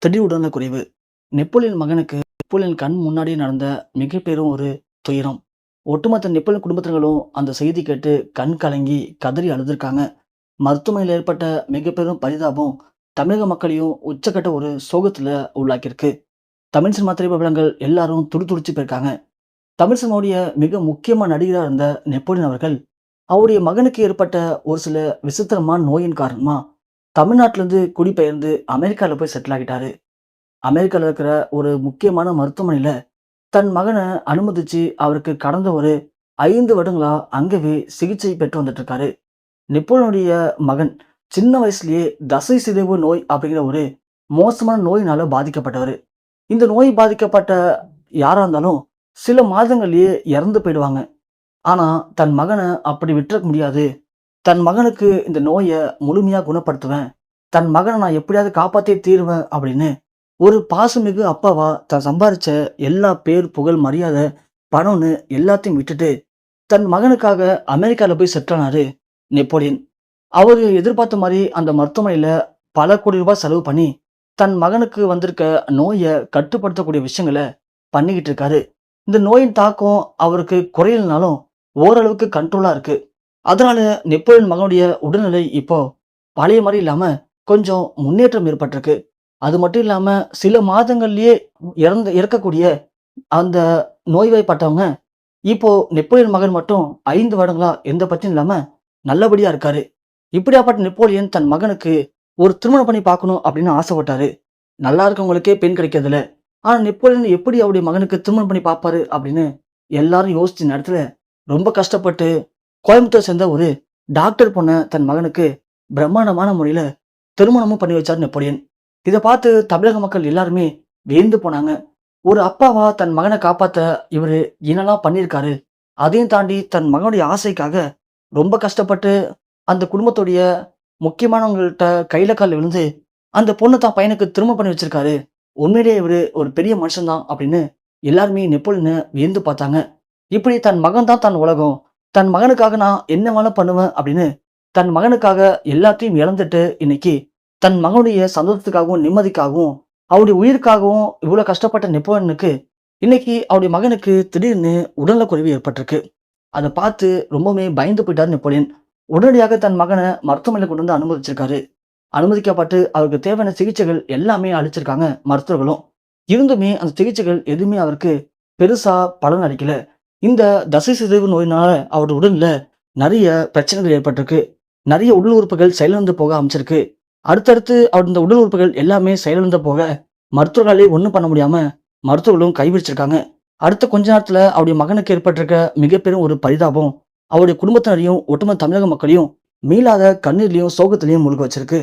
திடீர் உடல்நலக்குறைவு. நெப்போலியன் மகனுக்கு நெப்போலியன் கண் முன்னாடியே நடந்த மிகப்பெரும் ஒரு துயரம். ஒட்டுமொத்த நெப்போலியன் குடும்பத்தினர்களும் அந்த செய்தி கேட்டு கண் கலங்கி கதறி அழுதுருக்காங்க. மருத்துவமனையில் ஏற்பட்ட மிகப்பெரும் பரிதாபம் தமிழக மக்களையும் உச்சக்கட்ட ஒரு சோகத்துல உள்ளாக்கியிருக்கு. தமிழ் சினிமா திரைப்படங்கள் எல்லாரும் துடிதுடிச்சு போயிருக்காங்க. தமிழ் சினிமாவுடைய மிக முக்கியமான நடிகரா இருந்த நெப்போலியன் அவர்கள், அவருடைய மகனுக்கு ஏற்பட்ட ஒரு சில விசித்திரமான நோயின் காரணமா தமிழ்நாட்டிலிருந்து குடிபெயர்ந்து அமெரிக்கால போய் செட்டில் ஆகிட்டாரு. அமெரிக்கால இருக்கிற ஒரு முக்கியமான மருத்துவமனையில தன் மகனை அனுமதிச்சு அவருக்கு கடந்த ஒரு 5 வருடங்களா அங்கவே சிகிச்சை பெற்று வந்துட்டு இருக்காரு. நெப்போலியனுடைய மகன் சின்ன வயசுலயே தசை சிதைவு நோய் அப்படிங்கிற ஒரு மோசமான நோயினால பாதிக்கப்பட்டவர். இந்த நோய் பாதிக்கப்பட்ட யாரா இருந்தாலும் சில மாதங்கள்லயே இறந்து போயிடுவாங்க. ஆனா தன் மகனை அப்படி விட்டுற முடியாது. தன் மகனுக்கு இந்த நோயை முழுமையா குணப்படுத்துவேன். தன் மகனை நான் எப்படியாவது காப்பாத்தியே தீருவேன் அப்படின்னு ஒரு பாசமிகு அப்பாவா தான் சம்பாரிச்ச எல்லா பேர், புகழ், மரியாதை, பணம்னு எல்லாத்தையும் விட்டுட்டு தன் மகனுக்காக அமெரிக்கால போய் செட்டில் ஆனாரு நெப்போலியன். அவரு எதிர்பார்த்த மாதிரி அந்த மருத்துவமனையில பல கோடி ரூபாய் செலவு பண்ணி தன் மகனுக்கு வந்திருக்க நோயை கட்டுப்படுத்தக்கூடிய விஷயங்களை பண்ணிக்கிட்டு இருக்காரு. இந்த நோயின் தாக்கம் அவருக்கு குறையலனாலும் ஓரளவுக்கு கண்ட்ரோலா இருக்கு. அதனால நெப்போலியன் மகனுடைய உடல்நிலை இப்போ பழைய மாதிரி இல்லாம கொஞ்சம் முன்னேற்றம் ஏற்பட்டிருக்கு. அது மட்டும் இல்லாம சில மாதங்கள்லயே இறக்கக்கூடிய அந்த நோய்வாய்ப்பட்டவங்க இப்போ நெப்போலியன் மகன் மட்டும் 5 வருடங்களா எந்த பிரச்சனையும் இல்லாம நல்லபடியா இருக்காரு. இப்படியாப்பட்ட நெப்போலியன் தன் மகனுக்கு ஒரு திருமணம் பண்ணி பார்க்கணும் அப்படின்னு ஆசைப்பட்டாரு. நல்லா இருக்கவங்களுக்கே பெண் கிடைக்கிறதில்ல. ஆனா நெப்போலியன் எப்படி அவருடைய மகனுக்கு திருமணம் பண்ணி பார்ப்பாரு அப்படின்னு எல்லாரும் யோசிச்ச நேரத்துல ரொம்ப கஷ்டப்பட்டு கோயம்புத்தூர் சேர்ந்த ஒரு டாக்டர் பொண்ண தன் மகனுக்கு பிரம்மாண்டமான முறையில திருமணமும் பண்ணி வச்சார் நெப்போலியன். இதை பார்த்து தமிழக மக்கள் எல்லாருமே வியந்து போனாங்க. ஒரு அப்பாவா தன் மகனை காப்பாத்த இவரு என்னெல்லாம் பண்ணியிருக்காரு. அதையும் தாண்டி தன் மகனுடைய ஆசைக்காக ரொம்ப கஷ்டப்பட்டு அந்த குடும்பத்துடைய முக்கியமானவங்கள்ட்ட கையில காலில் விழுந்து அந்த பொண்ணு தான் பையனுக்கு திருமணம் பண்ணி வச்சிருக்காரு. உண்மையிலேயே இவரு ஒரு பெரிய மனுஷன்தான் அப்படின்னு எல்லாருமே நெப்போலியனை வியந்து பார்த்தாங்க. இப்படி தன் மகன் தான் தன் உலகம், தன் மகனுக்காக நான் என்ன வேணாலும் பண்ணுவேன் அப்படின்னு தன் மகனுக்காக எல்லாத்தையும் இழந்துட்டு இன்னைக்கு தன் மகனுடைய சந்தோஷத்துக்காகவும் நிம்மதிக்காகவும் அவருடைய உயிருக்காகவும் இவ்வளவு கஷ்டப்பட்ட நெப்போலியனுக்கு இன்னைக்கு அவருடைய மகனுக்கு திடீர்னு உடல்நலக்குறைவு ஏற்பட்டிருக்கு. அதை பார்த்து ரொம்பவுமே பயந்து போயிட்டார் நெப்போலியன். உடனடியாக தன் மகனை மருத்துவமனையில் கொண்டு வந்து அனுமதிச்சிருக்காரு. அனுமதிக்கப்பட்டு அவருக்கு தேவையான சிகிச்சைகள் எல்லாமே அளிச்சிருக்காங்க மருத்துவர்களும். இருந்துமே அந்த சிகிச்சைகள் எதுவுமே அவருக்கு பெருசா பலன் அளிக்கல. இந்த தசை சிதைவு நோயினால அவருடைய உடல்ல நிறைய பிரச்சனைகள் ஏற்பட்டிருக்கு. நிறைய உடல் உறுப்புகள் செயலிழந்து போக அமைச்சிருக்கு. அடுத்தடுத்து அவர் இந்த உடல் உறுப்புகள் எல்லாமே செயலிழந்து போக மருத்துவர்களாலே ஒன்றும் பண்ண முடியாம மருத்துவர்களும் கைவிடிச்சிருக்காங்க. அடுத்த கொஞ்ச நேரத்துல அவருடைய மகனுக்கு ஏற்பட்டிருக்க மிகப்பெரும் ஒரு பரிதாபம் அவருடைய குடும்பத்தினரையும் ஒட்டுமொத்த தமிழக மக்களையும் மீளாத கண்ணீர்லையும் சோகத்திலையும் மூழ்க வச்சிருக்கு.